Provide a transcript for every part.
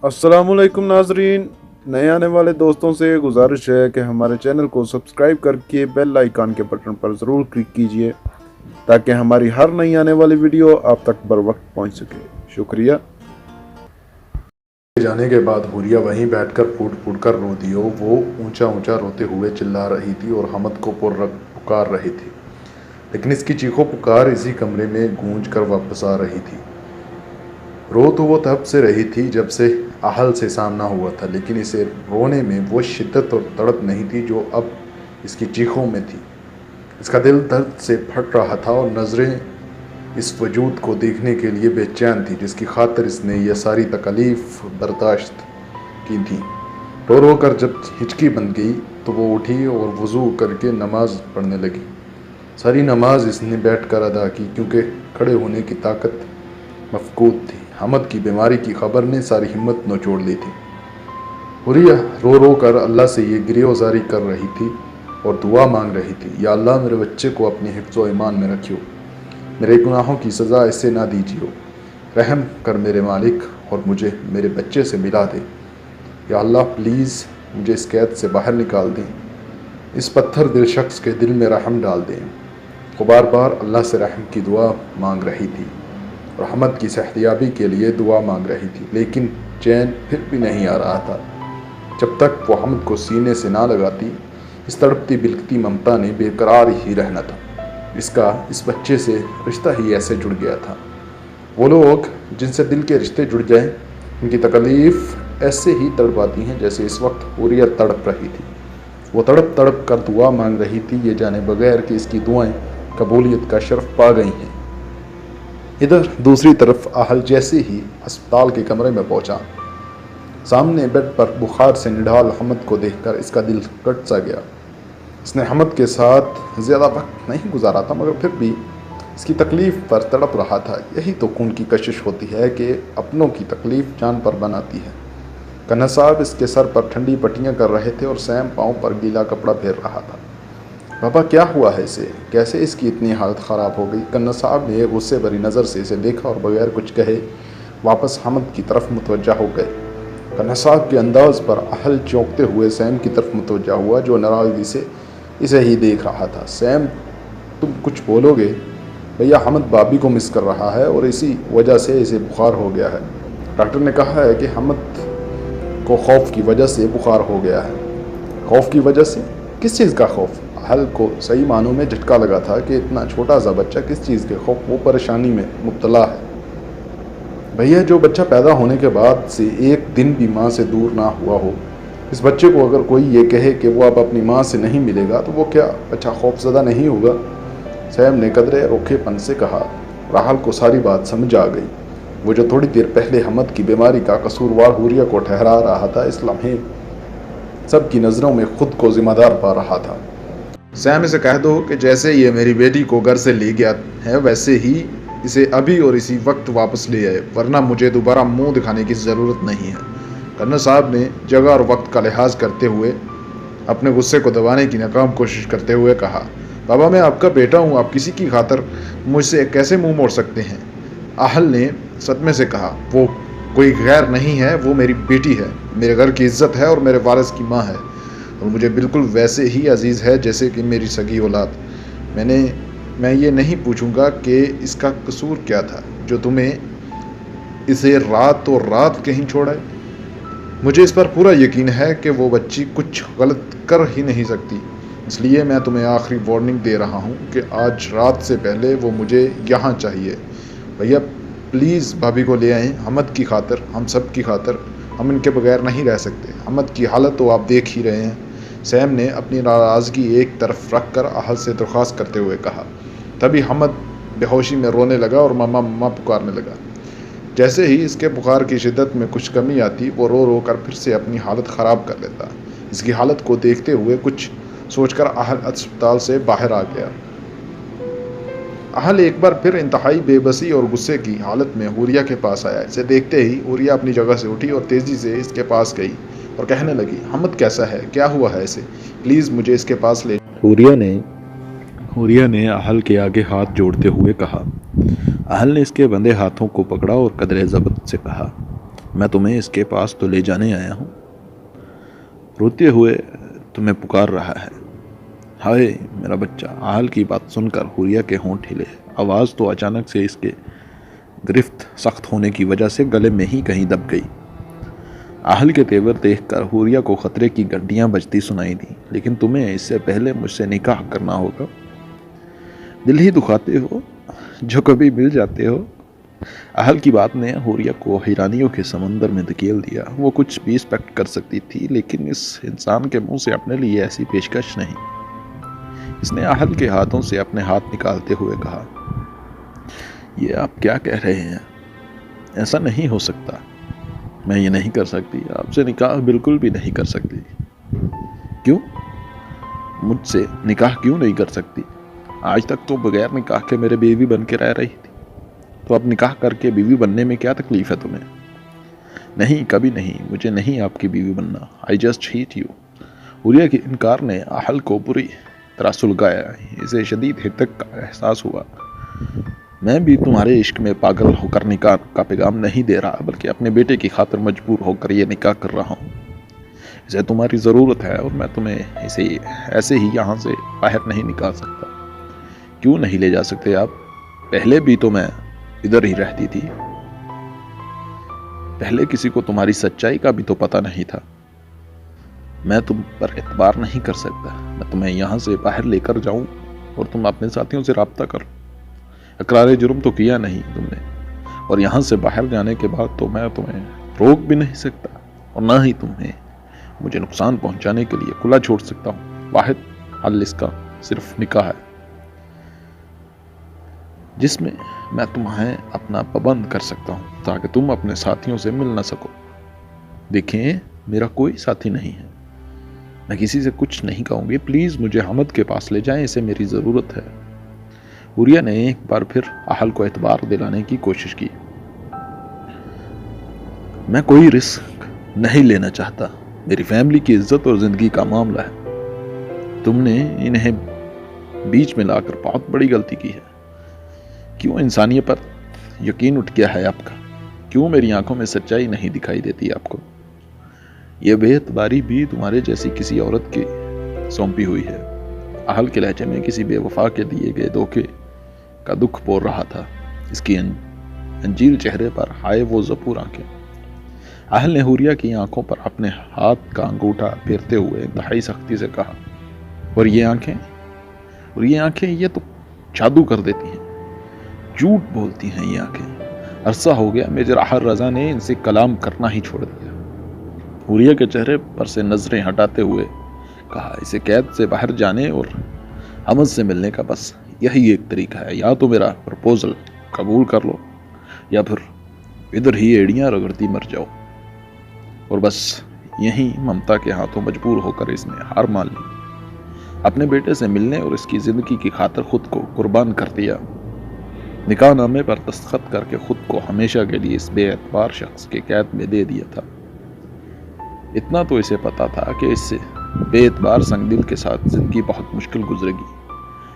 अस्सलाम वालेकुम नाजरीन। नए आने वाले दोस्तों से गुजारिश है कि हमारे चैनल को सब्सक्राइब करके बेल आइकन के बटन पर ज़रूर क्लिक कीजिए ताकि हमारी हर नई आने वाली वीडियो आप तक बर वक्त पहुँच सके। शुक्रिया। जाने के बाद हुरिया वहीं बैठकर फूट फूट कर रो दी। वो ऊंचा ऊंचा रोते हुए चिल्ला रही थी और हमद को पुकार रही थी, लेकिन इसकी चीखों पुकार इसी कमरे में गूंज कर वापस आ रही थी। रो तो वो तब से रही थी जब से आहल से सामना हुआ था, लेकिन इसे रोने में वो शिद्दत और तड़प नहीं थी जो अब इसकी चीखों में थी। इसका दिल दर्द से फट रहा था और नज़रें इस वजूद को देखने के लिए बेचैन थी जिसकी खातिर इसने यह सारी तकलीफ़ बर्दाश्त की थी। रो रो कर जब हिचकी बन गई तो वो उठी और वज़ू करके नमाज पढ़ने लगी। सारी नमाज इसने बैठकर अदा की क्योंकि खड़े होने की ताकत मफकूद थी। हमद की बीमारी की खबर ने सारी हिम्मत निचोड़ ली थी। हुरिया रो रो कर अल्लाह से ये गिरियोजारी कर रही थी और दुआ मांग रही थी, या अल्लाह मेरे बच्चे को अपनी हिफ्ज़ व ईमान में रखियो, मेरे गुनाहों की सज़ा इससे ना दीजिए, रहम कर मेरे मालिक और मुझे मेरे बच्चे से मिला दे। या अल्लाह प्लीज़ मुझे इस कैद से बाहर निकाल दें, इस पत्थर दिल शख्स के दिल में रहम डाल दें। वो बार बार अल्लाह से रहम की दुआ मांग रही थी और हमद की सेहतियाबी के लिए दुआ मांग रही थी, लेकिन चैन फिर भी नहीं आ रहा था। जब तक वो हमद को सीने से ना लगाती, इस तड़पती बिलकती ममता ने बेकरार ही रहना था। इसका इस बच्चे से रिश्ता ही ऐसे जुड़ गया था। वो लोग जिनसे दिल के रिश्ते जुड़ जाएं, उनकी तकलीफ़ ऐसे ही तड़पाती हैं जैसे इस वक्त हुरिया तड़प रही थी। वो तड़प तड़प कर दुआ मांग रही थी, ये जाने बगैर कि इसकी दुआएं कबूलियत का शर्फ पा गई हैं। इधर दूसरी तरफ आहल जैसे ही अस्पताल के कमरे में पहुंचा, सामने बेड पर बुखार से निढाल हमद को देखकर इसका दिल कट सा गया। इसने हमद के साथ ज़्यादा वक्त नहीं गुजारा था, मगर फिर भी इसकी तकलीफ़ पर तड़प रहा था। यही तो खून की कशिश होती है कि अपनों की तकलीफ़ जान पर बनाती है। कन्ना साहब इसके सर पर ठंडी पट्टियाँ कर रहे थे और सैम पाँव पर गीला कपड़ा फेर रहा था। बाबा क्या हुआ है इसे, कैसे इसकी इतनी हालत ख़राब हो गई? कन्ना साहब ने गुस्से भरी नज़र से इसे देखा और बगैर कुछ कहे वापस हमद की तरफ मुतवज्जा हो गए। कन्ना साहब के अंदाज़ पर आहल चौंकते हुए सैम की तरफ मुतवज्जा हुआ जो नाराज़गी से इसे ही देख रहा था। सैम, तुम कुछ बोलोगे? भैया, हमद भाभी को मिस कर रहा है और इसी वजह से इसे बुखार हो गया है। डॉक्टर ने कहा है कि हमद को खौफ की वजह से बुखार हो गया है। खौफ की वजह से? किस चीज़ का खौफ? आहल को सही मानों में झटका लगा था कि इतना छोटा सा बच्चा किस चीज़ के खौफ, वो परेशानी में मुब्तला है। भैया, जो बच्चा पैदा होने के बाद से एक दिन भी माँ से दूर ना हुआ हो, इस बच्चे को अगर कोई ये कहे कि वो अब अपनी माँ से नहीं मिलेगा तो वो क्या बच्चा खौफज़दा नहीं होगा? सैम ने कदरे रोखेपन से कहा। राहल को सारी बात समझ आ गई। वो जो थोड़ी देर पहले हमद की बीमारी का कसूरवार हुरिया को ठहरा रहा था, इस लम्हे सबकी नज़रों में खुद को ज़िम्मेदार पा रहा था। सैम, इसे कह दो कि जैसे ये मेरी बेटी को घर से ले गया है वैसे ही इसे अभी और इसी वक्त वापस ले आए, वरना मुझे दोबारा मुंह दिखाने की ज़रूरत नहीं है। कर्नल साहब ने जगह और वक्त का लिहाज करते हुए अपने गुस्से को दबाने की नाकाम कोशिश करते हुए कहा। बाबा, मैं आपका बेटा हूँ, आप किसी की खातर मुझसे कैसे मुंह मोड़ सकते हैं? आहल ने सदमे से कहा। वो कोई गैर नहीं है, वो मेरी बेटी है, मेरे घर की इज्जत है और मेरे वारिस की माँ है, और मुझे बिल्कुल वैसे ही अजीज़ है जैसे कि मेरी सगी औलाद। मैं ये नहीं पूछूंगा कि इसका कसूर क्या था जो तुम्हें इसे रात और रात कहीं छोड़ा। मुझे इस पर पूरा यकीन है कि वो बच्ची कुछ गलत कर ही नहीं सकती, इसलिए मैं तुम्हें आखिरी वार्निंग दे रहा हूँ कि आज रात से पहले वो मुझे यहाँ चाहिए। भैया प्लीज़ भाभी को ले आएँ, हमद की खातिर, हम सब की खातिर। हम इनके बगैर नहीं रह सकते। हमद की हालत तो आप देख ही रहे हैं। सैम ने अपनी नाराज़गी एक तरफ रख कर आहल से दरख्वास्त करते हुए कहा। तभी हमद बेहोशी में रोने लगा और मामा मामा पुकारने लगा। जैसे ही इसके बुखार की शिद्दत में कुछ कमी आती, वो रो रो कर फिर से अपनी हालत ख़राब कर लेता। इसकी हालत को देखते हुए कुछ सोचकर आहल अस्पताल से बाहर आ गया। आहल एक बार फिर इंतहाई बेबसी और गुस्से की हालत में हुरिया के पास आया। इसे देखते ही हुरिया अपनी जगह से उठी और तेज़ी से इसके पास गई और कहने लगी, हमद कैसा है, क्या हुआ है इसे? प्लीज़ मुझे इसके पास ले। हुरिया ने आहल के आगे हाथ जोड़ते हुए कहा। आहल ने इसके बंधे हाथों को पकड़ा और कदरे ज़बत से कहा, میں تمہیں اس کے پاس تو لے جانے آیا ہوں۔ روتے ہوئے تمہیں پکار رہا ہے۔ ہائے میرا بچہ۔ آہل کی بات سن کر حوریہ کے ہونٹ ہلے۔ آواز تو اچانک سے اس کے گرفت سخت ہونے کی وجہ سے گلے میں ہی کہیں دب گئی۔ آہل کے تیور دیکھ کر حوریہ کو خطرے کی گھنٹیاں بجتی سنائی دی۔ لیکن تمہیں اس سے پہلے مجھ سے نکاح کرنا ہوگا۔ دل ہی دکھاتے ہو جو کبھی مل جاتے ہو۔ آہل کی بات نے حوریہ کو حیرانیوں کے سمندر میں دھکیل دیا۔ وہ کچھ بھی ایکسپیکٹ کر سکتی تھی، لیکن اس انسان کے منہ سے اپنے لیے ایسی پیشکش نہیں۔ اس نے آہل کے ہاتھوں سے اپنے ہاتھ نکالتے ہوئے کہا، یہ آپ کیا کہہ رہے ہیں؟ ایسا نہیں ہو سکتا۔ میں یہ نہیں کر سکتی، آپ سے نکاح بالکل بھی نہیں کر سکتی۔ کیوں؟ مجھ سے نکاح کیوں نہیں کر سکتی؟ آج تک تو بغیر نکاح کے میرے بیوی بن کے رہ رہی تھی، تو اب نکاح کر کے بیوی بننے میں کیا تکلیف ہے تمہیں؟ نہیں، کبھی نہیں، مجھے نہیں آپ کی بیوی بننا۔ I just hate you۔ حوریہ کے انکار نے آہل کو بری طرح سلگایا۔ اسے شدید حدت کا احساس ہوا۔ میں بھی تمہارے عشق میں پاگل ہو کر نکاح کا پیغام نہیں دے رہا، بلکہ اپنے بیٹے کی خاطر مجبور ہو کر یہ نکاح کر رہا ہوں۔ اسے تمہاری ضرورت ہے اور میں تمہیں اسے ایسے ہی یہاں سے باہر نہیں نکال سکتا۔ کیوں نہیں لے جا سکتے آپ؟ پہلے بھی تو میں ادھر ہی رہتی تھی۔ پہلے کسی کو تمہاری سچائی کا بھی تو پتہ نہیں تھا۔ میں تم پر اعتبار نہیں کر سکتا۔ میں تمہیں یہاں سے باہر لے کر جاؤں اور تم اپنے ساتھیوں سے رابطہ کرو۔ اقرار جرم تو کیا نہیں تم نے، اور یہاں سے باہر جانے کے بعد تو میں تمہیں روک بھی نہیں سکتا، اور نہ ہی تمہیں مجھے نقصان پہنچانے کے لیے کھلا چھوڑ سکتا ہوں۔ واحد حل اس کا صرف نکاح ہے، جس میں میں تمہیں اپنا پابند کر سکتا ہوں تاکہ تم اپنے ساتھیوں سے مل نہ سکو۔ دیکھیں، میرا کوئی ساتھی نہیں ہے، میں کسی سے کچھ نہیں کہوں گی۔ پلیز مجھے حمد کے پاس لے جائیں، اسے میری ضرورت ہے۔ حوریہ نے ایک بار پھر آہل کو اعتبار دلانے کی کوشش کی۔ میں کوئی رسک نہیں لینا چاہتا، میری فیملی کی عزت اور زندگی کا معاملہ ہے۔ تم نے انہیں بیچ میں لا کر بہت بڑی غلطی کی ہے۔ کیوں انسانیت پر یقین اٹھ گیا ہے آپ کا؟ کیوں میری آنکھوں میں سچائی نہیں دکھائی دیتی آپ کو؟ یہ بے اعتباری بھی تمہارے جیسی کسی عورت کی سونپی ہوئی ہے۔ آہل کے لہجے میں کسی بے وفا کے دیے گئے دھوکے کا دکھ بور رہا تھا۔ اس کی انجیل چہرے پر ہائے وہ زپور آنکھیں۔ آہل نے حوریہ کی آنکھوں پر اپنے ہاتھ کا انگوٹھا پھیرتے ہوئے انتہائی سختی سے کہا، اور یہ آنکھیں یہ تو جادو کر دیتی ہیں، جھوٹ بولتی ہیں یہ آنکھیں۔ عرصہ ہو گیا میجر آہل رضا نے ان سے کلام کرنا ہی چھوڑ دیا۔ حوریہ کے چہرے پر سے نظریں ہٹاتے ہوئے کہا، اسے قید سے باہر جانے اور حمد سے ملنے کا بس یہی ایک طریقہ ہے۔ یا تو میرا پرپوزل قبول کر لو، یا پھر ادھر ہی ایڑیاں رگڑتی مر جاؤ۔ اور بس یہی ممتا کے ہاتھوں مجبور ہو کر اس نے ہار مان لی۔ اپنے بیٹے سے ملنے اور اس کی زندگی کی خاطر خود کو قربان کر دیا۔ نکاح نامے پر دستخط کر کے خود کو ہمیشہ کے لیے اس بے اعتبار شخص کے قید میں دے دیا تھا۔ اتنا تو اسے پتا تھا کہ اس سے بے اعتبار سنگ دل کے ساتھ زندگی بہت مشکل گزرے گی،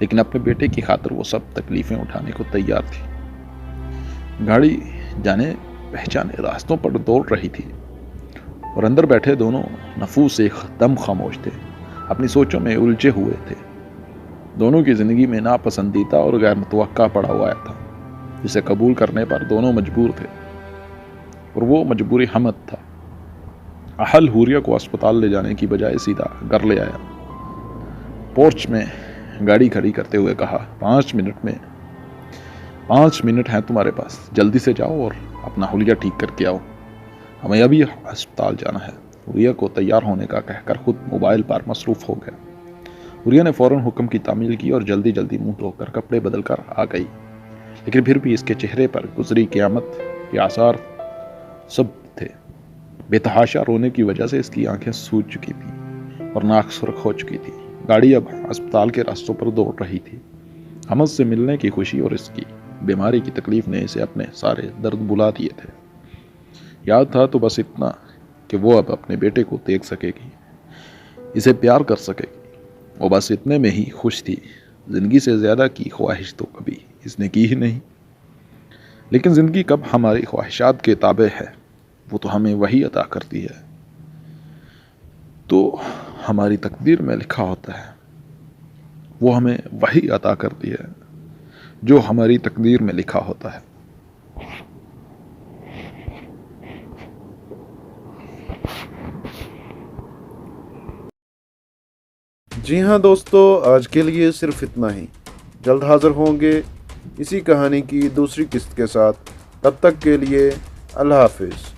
لیکن اپنے بیٹے کی خاطر وہ سب تکلیفیں اٹھانے کو تیار تھی۔ گاڑی جانے پہچانے راستوں پر دوڑ رہی تھی، اور اندر بیٹھے دونوں نفوس ایک دم خاموش تھے، اپنی سوچوں میں الجھے ہوئے تھے۔ دونوں کی زندگی میں ناپسندیدہ اور غیر متوقع پڑاؤ آیا تھا، جسے قبول کرنے پر دونوں مجبور تھے، اور وہ مجبوری حمد تھا۔ آہل حوریہ کو اسپتال لے جانے کی بجائے سیدھا گھر لے آیا۔ پورچ میں گاڑی کھڑی کرتے ہوئے کہا، 5 منٹ ہیں تمہارے پاس، جلدی سے جاؤ اور اپنا حلیہ ٹھیک کر کے آؤ، ہمیں ابھی اسپتال جانا ہے۔ حوریہ کو تیار ہونے کا کہہ کر خود موبائل پر مصروف ہو گیا۔ حوریہ نے فوراً حکم کی تعمیل کی اور جلدی منہ دھو کر کپڑے بدل کر آ گئی، لیکن پھر بھی اس کے چہرے پر گزری قیامت کے آثار سب تھے۔ بے تحاشا رونے کی وجہ سے اس کی آنکھیں سوج چکی تھیں اور ناک سرخ ہو چکی تھی۔ گاڑی اب اسپتال کے راستوں پر دوڑ رہی تھی۔ حمد سے ملنے کی خوشی اور اس کی بیماری کی تکلیف نے اسے اپنے سارے درد بلا دیے تھے۔ یاد تھا تو بس اتنا کہ وہ اب اپنے بیٹے کو دیکھ سکے گی، اسے پیار کر سکے گی، وہ بس اتنے میں ہی خوش تھی۔ زندگی سے زیادہ کی خواہش تو کبھی اس نے کی ہی نہیں۔ لیکن زندگی کب ہماری خواہشات کے تابع ہے؟ وہ تو ہمیں وہی عطا کرتی ہے. تو ہماری تقدیر میں لکھا ہوتا ہے وہ ہمیں وہی عطا کرتی ہے جو ہماری تقدیر میں لکھا ہوتا ہے. جی ہاں دوستو، آج کے لیے صرف اتنا ہی. جلد حاضر ہوں گے اسی کہانی کی دوسری قسط کے ساتھ. تب تک کے لیے اللہ حافظ.